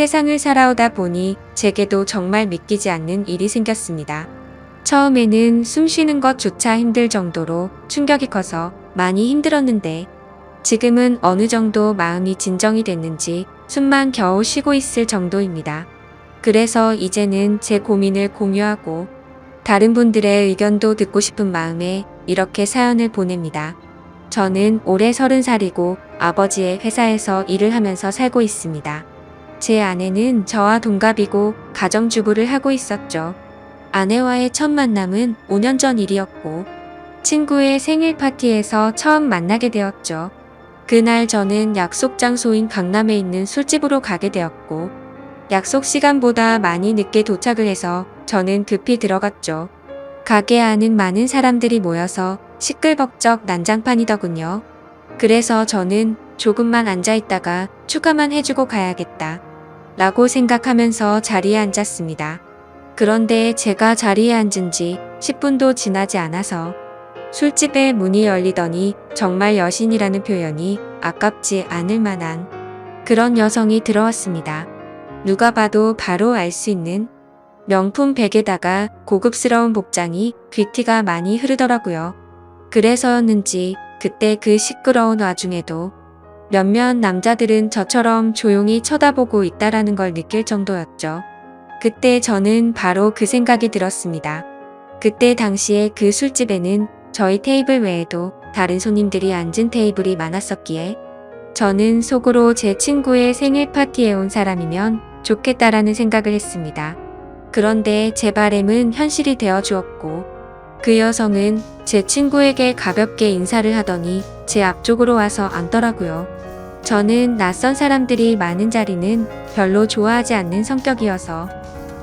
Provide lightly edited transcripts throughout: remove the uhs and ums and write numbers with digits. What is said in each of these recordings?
세상을 살아오다 보니 제게도 정말 믿기지 않는 일이 생겼습니다. 처음에는 숨 쉬는 것조차 힘들 정도로 충격이 커서 많이 힘들었는데 지금은 어느 정도 마음이 진정이 됐는지 숨만 겨우 쉬고 있을 정도입니다. 그래서 이제는 제 고민을 공유하고 다른 분들의 의견도 듣고 싶은 마음에 이렇게 사연을 보냅니다. 저는 올해 30살이고 아버지의 회사에서 일을 하면서 살고 있습니다. 제 아내는 저와 동갑이고 가정주부를 하고 있었죠. 아내와의 첫 만남은 5년 전 일이었고 친구의 생일 파티에서 처음 만나게 되었죠. 그날 저는 약속 장소인 강남에 있는 술집으로 가게 되었고 약속 시간보다 많이 늦게 도착을 해서 저는 급히 들어갔죠. 가게 안은 많은 사람들이 모여서 시끌벅적 난장판이더군요. 그래서 저는 조금만 앉아있다가 추가만 해주고 가야겠다 라고 생각하면서 자리에 앉았습니다. 그런데 제가 자리에 앉은 지 10분도 지나지 않아서 술집의 문이 열리더니 정말 여신이라는 표현이 아깝지 않을 만한 그런 여성이 들어왔습니다. 누가 봐도 바로 알 수 있는 명품 백에다가 고급스러운 복장이 귀티가 많이 흐르더라고요. 그래서였는지 그때 그 시끄러운 와중에도 몇몇 남자들은 저처럼 조용히 쳐다보고 있다라는 걸 느낄 정도였죠. 그때 저는 바로 그 생각이 들었습니다. 그때 당시에 그 술집에는 저희 테이블 외에도 다른 손님들이 앉은 테이블이 많았었기에 저는 속으로 제 친구의 생일 파티에 온 사람이면 좋겠다라는 생각을 했습니다. 그런데 제 바램은 현실이 되어 주었고 그 여성은 제 친구에게 가볍게 인사를 하더니 제 앞쪽으로 와서 앉더라고요. 저는 낯선 사람들이 많은 자리는 별로 좋아하지 않는 성격이어서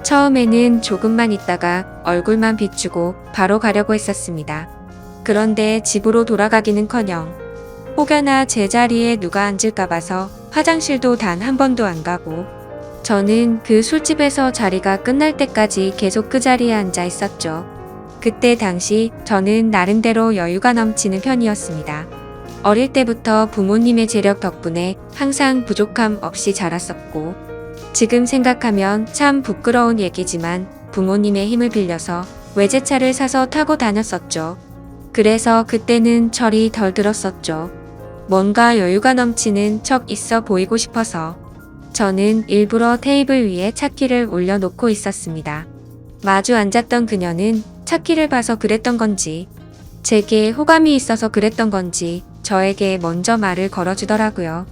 처음에는 조금만 있다가 얼굴만 비추고 바로 가려고 했었습니다. 그런데 집으로 돌아가기는커녕 혹여나 제 자리에 누가 앉을까 봐서 화장실도 단 한 번도 안 가고 저는 그 술집에서 자리가 끝날 때까지 계속 그 자리에 앉아 있었죠. 그때 당시 저는 나름대로 여유가 넘치는 편이었습니다. 어릴 때부터 부모님의 재력 덕분에 항상 부족함 없이 자랐었고 지금 생각하면 참 부끄러운 얘기지만 부모님의 힘을 빌려서 외제차를 사서 타고 다녔었죠. 그래서 그때는 철이 덜 들었었죠. 뭔가 여유가 넘치는 척 있어 보이고 싶어서 저는 일부러 테이블 위에 차키를 올려놓고 있었습니다. 마주 앉았던 그녀는 차키를 봐서 그랬던 건지 제게 호감이 있어서 그랬던 건지 저에게 먼저 말을 걸어주더라고요.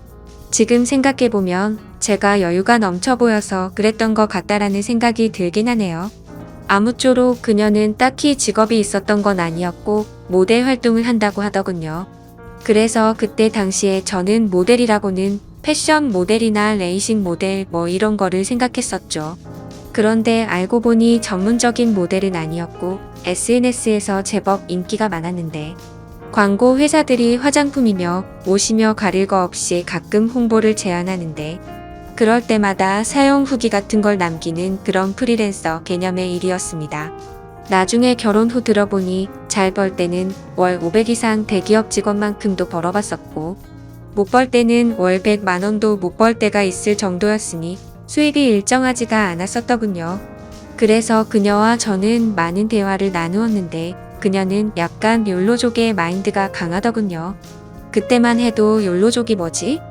지금 생각해보면 제가 여유가 넘쳐 보여서 그랬던 것 같다라는 생각이 들긴 하네요. 아무쪼록 그녀는 딱히 직업이 있었던 건 아니었고 모델 활동을 한다고 하더군요. 그래서 그때 당시에 저는 모델이라고는 패션 모델이나 레이싱 모델 뭐 이런 거를 생각했었죠. 그런데 알고 보니 전문적인 모델은 아니었고 SNS에서 제법 인기가 많았는데 광고 회사들이 화장품이며 옷이며 가릴 거 없이 가끔 홍보를 제안하는데 그럴 때마다 사용 후기 같은 걸 남기는 그런 프리랜서 개념의 일이었습니다. 나중에 결혼 후 들어보니 잘 벌 때는 월 500 이상 대기업 직원만큼도 벌어봤었고 못 벌 때는 월 100만 원도 못 벌 때가 있을 정도였으니 수입이 일정하지가 않았었더군요. 그래서 그녀와 저는 많은 대화를 나누었는데 그녀는 약간 욜로족의 마인드가 강하더군요. 그때만 해도 욜로족이 뭐지?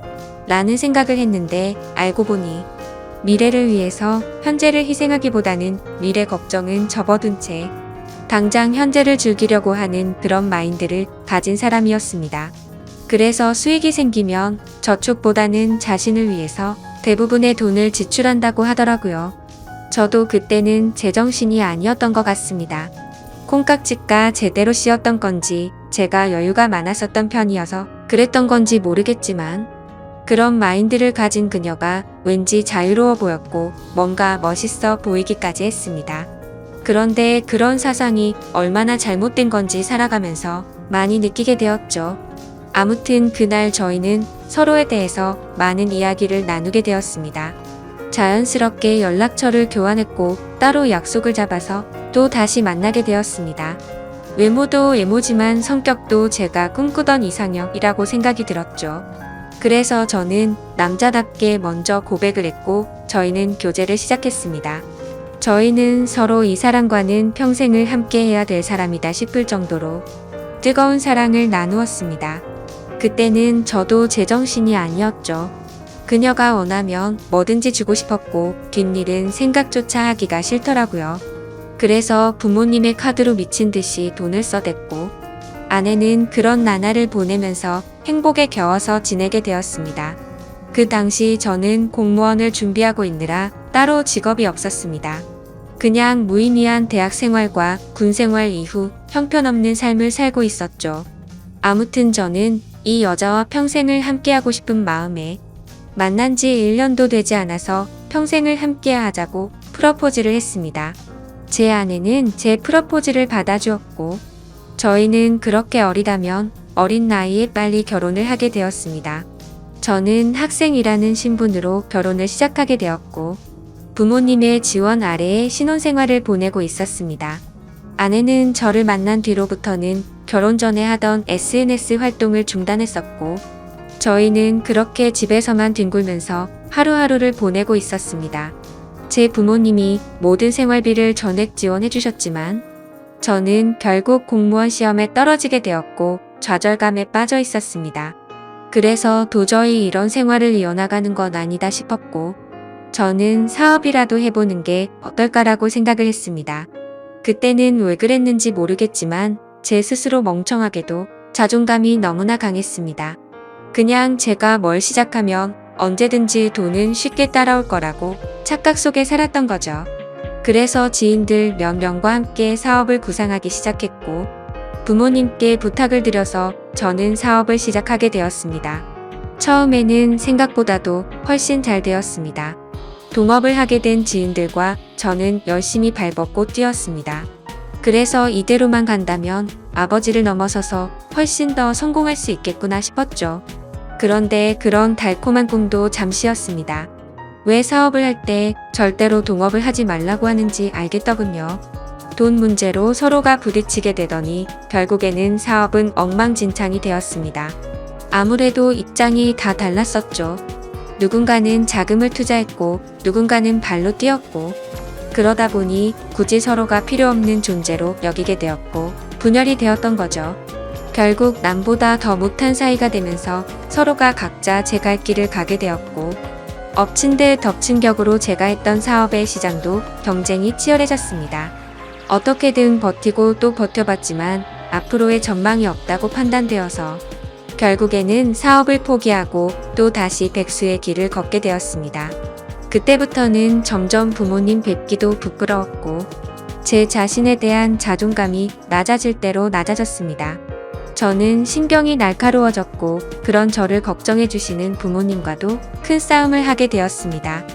라는 생각을 했는데 알고 보니 미래를 위해서 현재를 희생하기보다는 미래 걱정은 접어둔 채 당장 현재를 즐기려고 하는 그런 마인드를 가진 사람이었습니다. 그래서 수익이 생기면 저축보다는 자신을 위해서 대부분의 돈을 지출한다고 하더라고요. 저도 그때는 제정신이 아니었던 것 같습니다. 콩깍지가 제대로 씌었던 건지 제가 여유가 많았었던 편이어서 그랬던 건지 모르겠지만 그런 마인드를 가진 그녀가 왠지 자유로워 보였고 뭔가 멋있어 보이기까지 했습니다. 그런데 그런 사상이 얼마나 잘못된 건지 살아가면서 많이 느끼게 되었죠. 아무튼 그날 저희는 서로에 대해서 많은 이야기를 나누게 되었습니다. 자연스럽게 연락처를 교환했고 따로 약속을 잡아서 또 다시 만나게 되었습니다. 외모도 외모지만 성격도 제가 꿈꾸던 이상형이라고 생각이 들었죠. 그래서 저는 남자답게 먼저 고백을 했고 저희는 교제를 시작했습니다. 저희는 서로 이 사람과는 평생을 함께 해야 될 사람이다 싶을 정도로 뜨거운 사랑을 나누었습니다. 그때는 저도 제정신이 아니었죠. 그녀가 원하면 뭐든지 주고 싶었고 뒷일은 생각조차 하기가 싫더라고요. 그래서 부모님의 카드로 미친 듯이 돈을 써댔고 아내는 그런 나날을 보내면서 행복에 겨워서 지내게 되었습니다. 그 당시 저는 공무원을 준비하고 있느라 따로 직업이 없었습니다. 그냥 무의미한 대학 생활과 군 생활 이후 형편없는 삶을 살고 있었죠. 아무튼 저는 이 여자와 평생을 함께하고 싶은 마음에 만난 지 1년도 되지 않아서 평생을 함께 하자고 프러포즈를 했습니다. 제 아내는 제 프러포즈를 받아주었고 저희는 그렇게 어리다면 어린 나이에 빨리 결혼을 하게 되었습니다. 저는 학생이라는 신분으로 결혼을 시작하게 되었고 부모님의 지원 아래에 신혼생활을 보내고 있었습니다. 아내는 저를 만난 뒤로부터는 결혼 전에 하던 SNS 활동을 중단했었고 저희는 그렇게 집에서만 뒹굴면서 하루하루를 보내고 있었습니다. 제 부모님이 모든 생활비를 전액 지원해 주셨지만 저는 결국 공무원 시험에 떨어지게 되었고 좌절감에 빠져 있었습니다. 그래서 도저히 이런 생활을 이어나가는 건 아니다 싶었고 저는 사업이라도 해보는 게 어떨까라고 생각을 했습니다. 그때는 왜 그랬는지 모르겠지만 제 스스로 멍청하게도 자존감이 너무나 강했습니다. 그냥 제가 뭘 시작하면 언제든지 돈은 쉽게 따라올 거라고 착각 속에 살았던 거죠. 그래서 지인들 몇 명과 함께 사업을 구상하기 시작했고 부모님께 부탁을 드려서 저는 사업을 시작하게 되었습니다. 처음에는 생각보다도 훨씬 잘 되었습니다. 동업을 하게 된 지인들과 저는 열심히 발벗고 뛰었습니다. 그래서 이대로만 간다면 아버지를 넘어서서 훨씬 더 성공할 수 있겠구나 싶었죠. 그런데 그런 달콤한 꿈도 잠시였습니다. 왜 사업을 할 때 절대로 동업을 하지 말라고 하는지 알겠더군요. 돈 문제로 서로가 부딪히게 되더니 결국에는 사업은 엉망진창이 되었습니다. 아무래도 입장이 다 달랐었죠. 누군가는 자금을 투자했고 누군가는 발로 뛰었고 그러다 보니 굳이 서로가 필요 없는 존재로 여기게 되었고 분열이 되었던 거죠. 결국 남보다 더 못한 사이가 되면서 서로가 각자 제 갈 길을 가게 되었고 엎친 데 덮친 격으로 제가 했던 사업의 시장도 경쟁이 치열해졌습니다. 어떻게든 버티고 또 버텨봤지만 앞으로의 전망이 없다고 판단되어서 결국에는 사업을 포기하고 또 다시 백수의 길을 걷게 되었습니다. 그때부터는 점점 부모님 뵙기도 부끄러웠고 제 자신에 대한 자존감이 낮아질 대로 낮아졌습니다. 저는 신경이 날카로워졌고 그런 저를 걱정해 주시는 부모님과도 큰 싸움을 하게 되었습니다.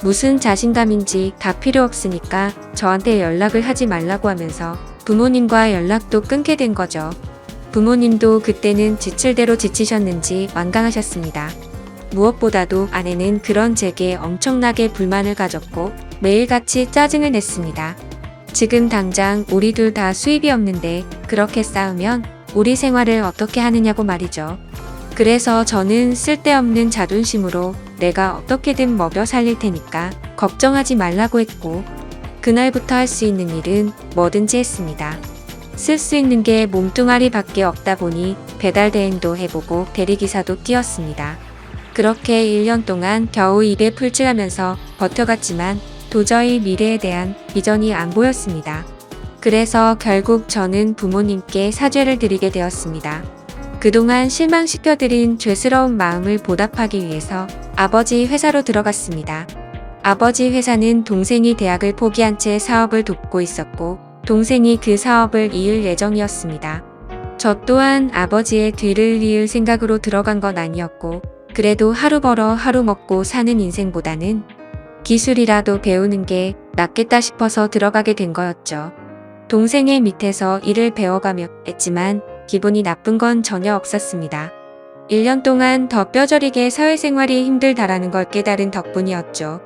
무슨 자신감인지 다 필요 없으니까 저한테 연락을 하지 말라고 하면서 부모님과 연락도 끊게 된 거죠. 부모님도 그때는 지칠 대로 지치셨는지 완강하셨습니다. 무엇보다도 아내는 그런 제게 엄청나게 불만을 가졌고 매일같이 짜증을 냈습니다. 지금 당장 우리 둘 다 수입이 없는데 그렇게 싸우면 우리 생활을 어떻게 하느냐고 말이죠. 그래서 저는 쓸데없는 자존심으로 내가 어떻게든 먹여 살릴 테니까 걱정하지 말라고 했고 그날부터 할 수 있는 일은 뭐든지 했습니다. 쓸 수 있는 게 몸뚱아리밖에 없다 보니 배달 대행도 해보고 대리기사도 뛰었습니다. 그렇게 1년 동안 겨우 입에 풀칠하면서 버텨갔지만 도저히 미래에 대한 비전이 안 보였습니다. 그래서 결국 저는 부모님께 사죄를 드리게 되었습니다. 그동안 실망시켜드린 죄스러운 마음을 보답하기 위해서 아버지 회사로 들어갔습니다. 아버지 회사는 동생이 대학을 포기한 채 사업을 돕고 있었고 동생이 그 사업을 이을 예정이었습니다. 저 또한 아버지의 뒤를 이을 생각으로 들어간 건 아니었고 그래도 하루 벌어 하루 먹고 사는 인생보다는 기술이라도 배우는 게 낫겠다 싶어서 들어가게 된 거였죠. 동생의 밑에서 일을 배워가며 했지만 기분이 나쁜 건 전혀 없었습니다. 1년 동안 더 뼈저리게 사회생활이 힘들다라는 걸 깨달은 덕분이었죠.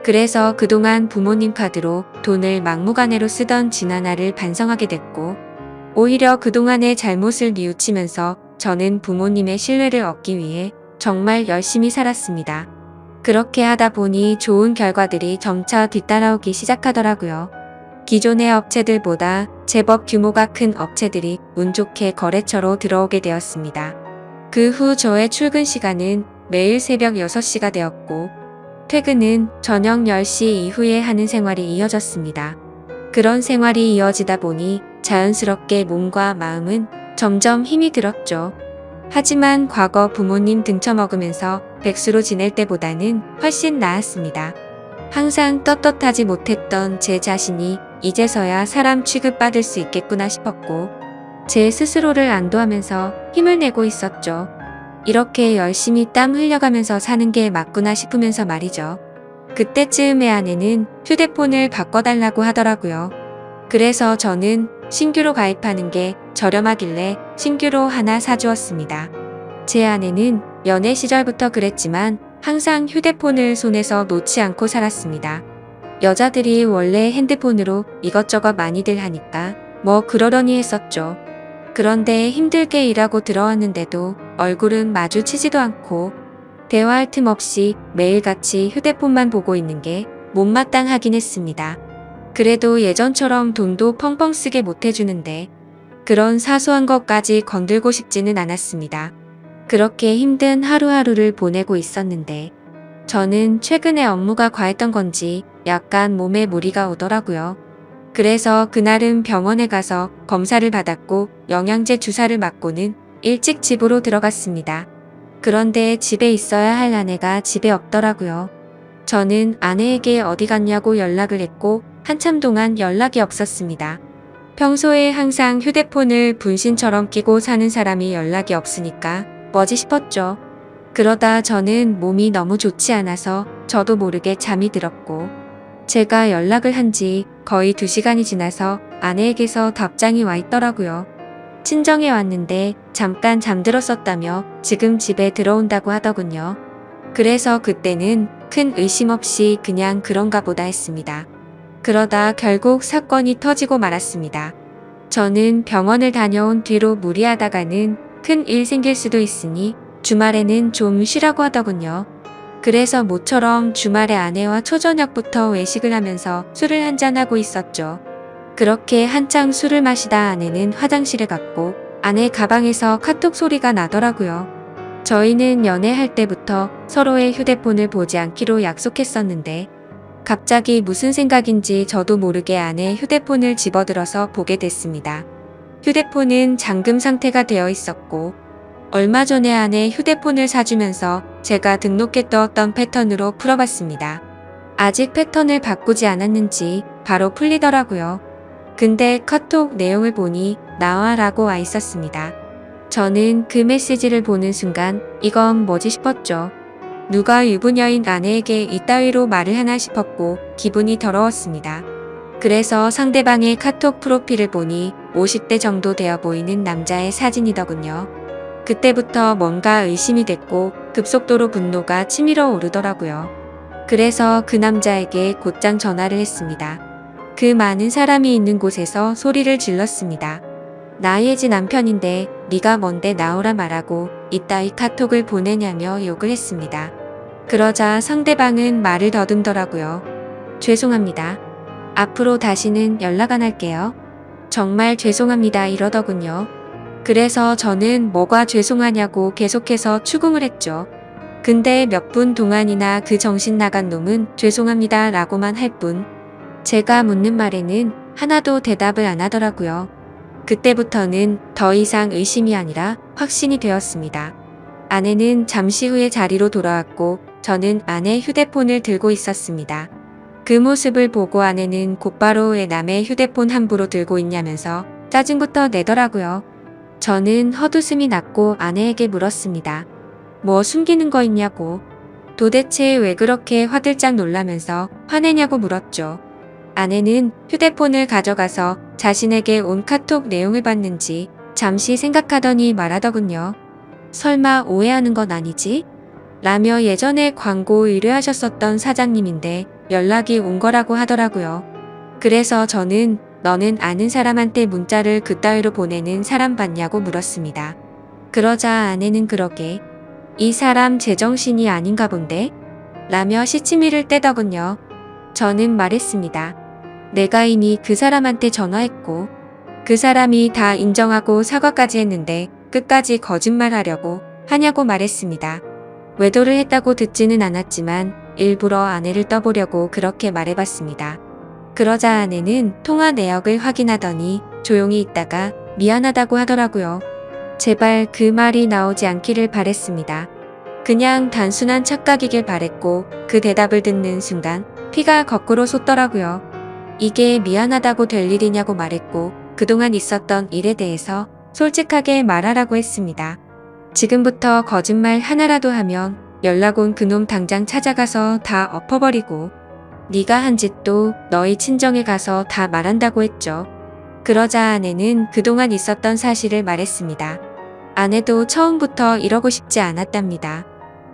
그래서 그동안 부모님 카드로 돈을 막무가내로 쓰던 지난해를 반성하게 됐고 오히려 그동안의 잘못을 뉘우치면서 저는 부모님의 신뢰를 얻기 위해 정말 열심히 살았습니다. 그렇게 하다 보니 좋은 결과들이 점차 뒤따라오기 시작하더라고요. 기존의 업체들보다 제법 규모가 큰 업체들이 운 좋게 거래처로 들어오게 되었습니다. 그 후 저의 출근 시간은 매일 새벽 6시가 되었고 퇴근은 저녁 10시 이후에 하는 생활이 이어졌습니다. 그런 생활이 이어지다 보니 자연스럽게 몸과 마음은 점점 힘이 들었죠. 하지만 과거 부모님 등쳐먹으면서 백수로 지낼 때보다는 훨씬 나았습니다. 항상 떳떳하지 못했던 제 자신이 이제서야 사람 취급받을 수 있겠구나 싶었고 제 스스로를 안도하면서 힘을 내고 있었죠. 이렇게 열심히 땀 흘려가면서 사는 게 맞구나 싶으면서 말이죠. 그때쯤에 아내는 휴대폰을 바꿔달라고 하더라고요. 그래서 저는 신규로 가입하는 게 저렴하길래 신규로 하나 사주었습니다. 제 아내는 연애 시절부터 그랬지만 항상 휴대폰을 손에서 놓지 않고 살았습니다. 여자들이 원래 핸드폰으로 이것저것 많이들 하니까 뭐 그러려니 했었죠. 그런데 힘들게 일하고 들어왔는데도 얼굴은 마주치지도 않고 대화할 틈 없이 매일같이 휴대폰만 보고 있는 게 못마땅하긴 했습니다. 그래도 예전처럼 돈도 펑펑 쓰게 못해주는데 그런 사소한 것까지 건들고 싶지는 않았습니다. 그렇게 힘든 하루하루를 보내고 있었는데 저는 최근에 업무가 과했던 건지 약간 몸에 무리가 오더라고요. 그래서 그날은 병원에 가서 검사를 받았고 영양제 주사를 맞고는 일찍 집으로 들어갔습니다. 그런데 집에 있어야 할 아내가 집에 없더라고요. 저는 아내에게 어디 갔냐고 연락을 했고 한참 동안 연락이 없었습니다. 평소에 항상 휴대폰을 분신처럼 끼고 사는 사람이 연락이 없으니까 뭐지 싶었죠. 그러다 저는 몸이 너무 좋지 않아서 저도 모르게 잠이 들었고 제가 연락을 한 지 거의 2시간이 지나서 아내에게서 답장이 와 있더라고요. 친정에 왔는데 잠깐 잠들었었다며 지금 집에 들어온다고 하더군요. 그래서 그때는 큰 의심 없이 그냥 그런가 보다 했습니다. 그러다 결국 사건이 터지고 말았습니다. 저는 병원을 다녀온 뒤로 무리하다가는 큰 일 생길 수도 있으니 주말에는 좀 쉬라고 하더군요. 그래서 모처럼 주말에 아내와 초저녁부터 외식을 하면서 술을 한잔하고 있었죠. 그렇게 한창 술을 마시다 아내는 화장실에 갔고 아내 가방에서 카톡 소리가 나더라고요. 저희는 연애할 때부터 서로의 휴대폰을 보지 않기로 약속했었는데 갑자기 무슨 생각인지 저도 모르게 아내의 휴대폰을 집어들어서 보게 됐습니다. 휴대폰은 잠금 상태가 되어 있었고 얼마 전에 아내 휴대폰을 사주면서 제가 등록해 두었던 패턴으로 풀어봤습니다. 아직 패턴을 바꾸지 않았는지 바로 풀리더라고요. 근데 카톡 내용을 보니 나와라고 와 있었습니다. 저는 그 메시지를 보는 순간 이건 뭐지 싶었죠. 누가 유부녀인 아내에게 이따위로 말을 하나 싶었고 기분이 더러웠습니다. 그래서 상대방의 카톡 프로필을 보니 50대 정도 되어 보이는 남자의 사진이더군요. 그때부터 뭔가 의심이 됐고 급속도로 분노가 치밀어 오르더라고요. 그래서 그 남자에게 곧장 전화를 했습니다. 그 많은 사람이 있는 곳에서 소리를 질렀습니다. 나의 지 남편인데 네가 뭔데 나오라 말하고 이따위 카톡을 보내냐며 욕을 했습니다. 그러자 상대방은 말을 더듬더라고요. 죄송합니다. 앞으로 다시는 연락 안 할게요. 정말 죄송합니다 이러더군요. 그래서 저는 뭐가 죄송하냐고 계속해서 추궁을 했죠. 근데 몇 분 동안이나 그 정신 나간 놈은 죄송합니다 라고만 할 뿐 제가 묻는 말에는 하나도 대답을 안 하더라고요. 그때부터는 더 이상 의심이 아니라 확신이 되었습니다. 아내는 잠시 후에 자리로 돌아왔고 저는 아내 휴대폰을 들고 있었습니다. 그 모습을 보고 아내는 곧바로 왜 남의 휴대폰 함부로 들고 있냐면서 짜증부터 내더라고요. 저는 헛웃음이 났고 아내에게 물었습니다. 뭐 숨기는 거 있냐고. 도대체 왜 그렇게 화들짝 놀라면서 화내냐고 물었죠. 아내는 휴대폰을 가져가서 자신에게 온 카톡 내용을 봤는지 잠시 생각하더니 말하더군요. 설마 오해하는 건 아니지? 라며 예전에 광고 의뢰하셨었던 사장님인데 연락이 온 거라고 하더라고요. 그래서 저는 너는 아는 사람한테 문자를 그따위로 보내는 사람 봤냐고 물었습니다. 그러자 아내는 그러게 이 사람 제정신이 아닌가 본데? 라며 시치미를 떼더군요. 저는 말했습니다. 내가 이미 그 사람한테 전화했고 그 사람이 다 인정하고 사과까지 했는데 끝까지 거짓말하려고 하냐고 말했습니다. 외도를 했다고 듣지는 않았지만 일부러 아내를 떠보려고 그렇게 말해봤습니다. 그러자 아내는 통화 내역을 확인하더니 조용히 있다가 미안하다고 하더라고요. 제발 그 말이 나오지 않기를 바랬습니다. 그냥 단순한 착각이길 바랬고 그 대답을 듣는 순간 피가 거꾸로 솟더라고요. 이게 미안하다고 될 일이냐고 말했고 그동안 있었던 일에 대해서 솔직하게 말하라고 했습니다. 지금부터 거짓말 하나라도 하면 연락 온 그놈 당장 찾아가서 다 엎어버리고 네가 한 짓도 너희 친정에 가서 다 말한다고 했죠. 그러자 아내는 그동안 있었던 사실을 말했습니다. 아내도 처음부터 이러고 싶지 않았답니다.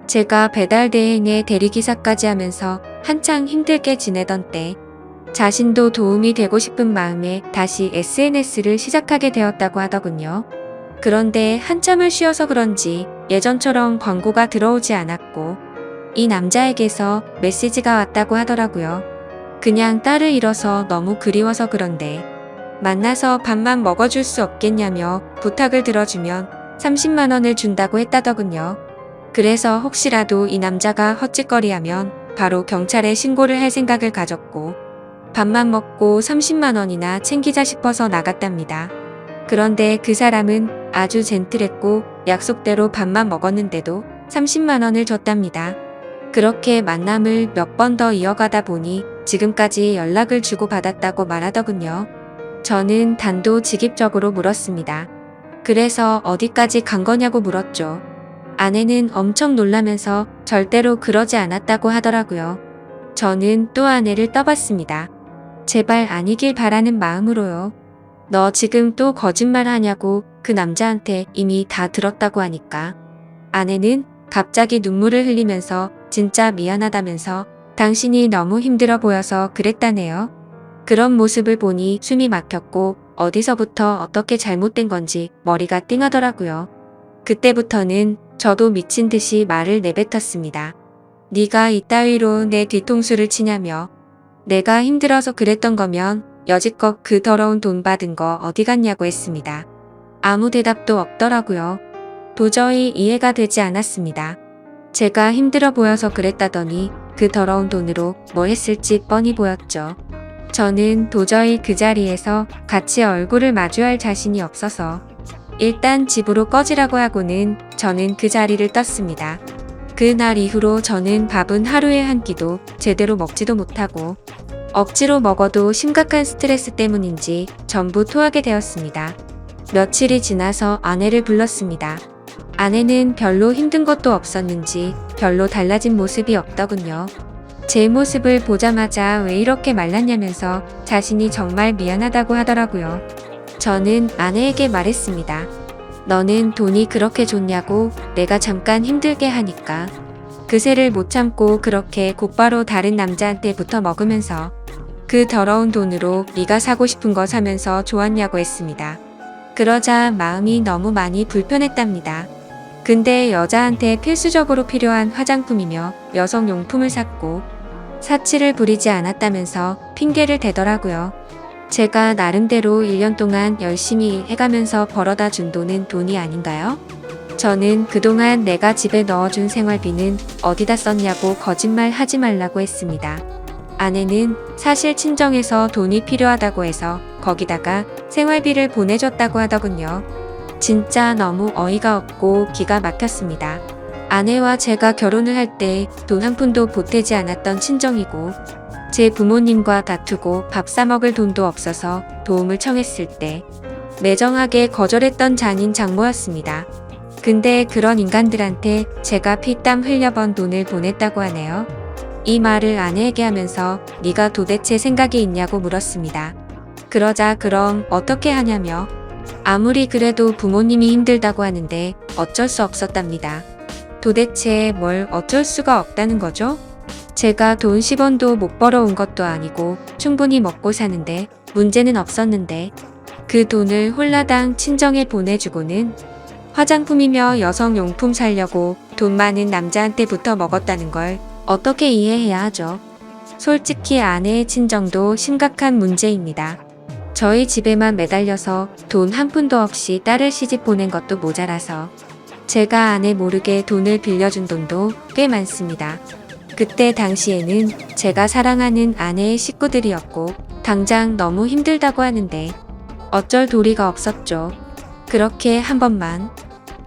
제가 배달 대행의 대리기사까지 하면서 한창 힘들게 지내던 때 자신도 도움이 되고 싶은 마음에 다시 SNS를 시작하게 되었다고 하더군요. 그런데 한참을 쉬어서 그런지 예전처럼 광고가 들어오지 않았고 이 남자에게서 메시지가 왔다고 하더라고요. 그냥 딸을 잃어서 너무 그리워서 그런데 만나서 밥만 먹어줄 수 없겠냐며 부탁을 들어주면 30만 원을 준다고 했다더군요. 그래서 혹시라도 이 남자가 헛짓거리하면 바로 경찰에 신고를 할 생각을 가졌고 밥만 먹고 30만 원이나 챙기자 싶어서 나갔답니다. 그런데 그 사람은 아주 젠틀했고 약속대로 밥만 먹었는데도 30만 원을 줬답니다. 그렇게 만남을 몇 번 더 이어가다 보니 지금까지 연락을 주고받았다고 말하더군요. 저는 단도직입적으로 물었습니다. 그래서 어디까지 간 거냐고 물었죠. 아내는 엄청 놀라면서 절대로 그러지 않았다고 하더라고요. 저는 또 아내를 떠봤습니다. 제발 아니길 바라는 마음으로요. 너 지금 또 거짓말 하냐고 그 남자한테 이미 다 들었다고 하니까. 아내는 갑자기 눈물을 흘리면서 진짜 미안하다면서 당신이 너무 힘들어 보여서 그랬다네요. 그런 모습을 보니 숨이 막혔고 어디서부터 어떻게 잘못된 건지 머리가 띵하더라고요. 그때부터는 저도 미친 듯이 말을 내뱉었습니다. 네가 이따위로 내 뒤통수를 치냐며. 내가 힘들어서 그랬던 거면 여지껏 그 더러운 돈 받은 거 어디 갔냐고 했습니다. 아무 대답도 없더라고요. 도저히 이해가 되지 않았습니다. 제가 힘들어 보여서 그랬다더니 그 더러운 돈으로 뭐 했을지 뻔히 보였죠. 저는 도저히 그 자리에서 같이 얼굴을 마주할 자신이 없어서 일단 집으로 꺼지라고 하고는 저는 그 자리를 떴습니다. 그날 이후로 저는 밥은 하루에 한 끼도 제대로 먹지도 못하고 억지로 먹어도 심각한 스트레스 때문인지 전부 토하게 되었습니다. 며칠이 지나서 아내를 불렀습니다. 아내는 별로 힘든 것도 없었는지 별로 달라진 모습이 없더군요. 제 모습을 보자마자 왜 이렇게 말랐냐면서 자신이 정말 미안하다고 하더라고요. 저는 아내에게 말했습니다. 너는 돈이 그렇게 좋냐고 내가 잠깐 힘들게 하니까. 그새를 못 참고 그렇게 곧바로 다른 남자한테 붙어 먹으면서 그 더러운 돈으로 네가 사고 싶은 거 사면서 좋았냐고 했습니다. 그러자 마음이 너무 많이 불편했답니다. 근데 여자한테 필수적으로 필요한 화장품이며 여성용품을 샀고 사치를 부리지 않았다면서 핑계를 대더라고요. 제가 나름대로 1년 동안 열심히 해가면서 벌어다 준 돈은 돈이 아닌가요? 저는 그동안 내가 집에 넣어준 생활비는 어디다 썼냐고 거짓말 하지 말라고 했습니다. 아내는 사실 친정에서 돈이 필요하다고 해서 거기다가 생활비를 보내줬다고 하더군요. 진짜 너무 어이가 없고 기가 막혔습니다. 아내와 제가 결혼을 할 때 돈 한 푼도 보태지 않았던 친정이고 제 부모님과 다투고 밥 사 먹을 돈도 없어서 도움을 청했을 때 매정하게 거절했던 장인 장모였습니다. 근데 그런 인간들한테 제가 피땀 흘려번 돈을 보냈다고 하네요. 이 말을 아내에게 하면서 네가 도대체 생각이 있냐고 물었습니다. 그러자 그럼 어떻게 하냐며 아무리 그래도 부모님이 힘들다고 하는데 어쩔 수 없었답니다. 도대체 뭘 어쩔 수가 없다는 거죠? 제가 돈 10원도 못 벌어온 것도 아니고 충분히 먹고 사는데 문제는 없었는데 그 돈을 홀라당 친정에 보내주고는 화장품이며 여성용품 사려고 돈 많은 남자한테 붙어 먹었다는 걸 어떻게 이해해야 하죠? 솔직히 아내의 친정도 심각한 문제입니다. 저희 집에만 매달려서 돈 한 푼도 없이 딸을 시집 보낸 것도 모자라서 제가 아내 모르게 돈을 빌려준 돈도 꽤 많습니다. 그때 당시에는 제가 사랑하는 아내의 식구들이었고 당장 너무 힘들다고 하는데 어쩔 도리가 없었죠. 그렇게 한 번만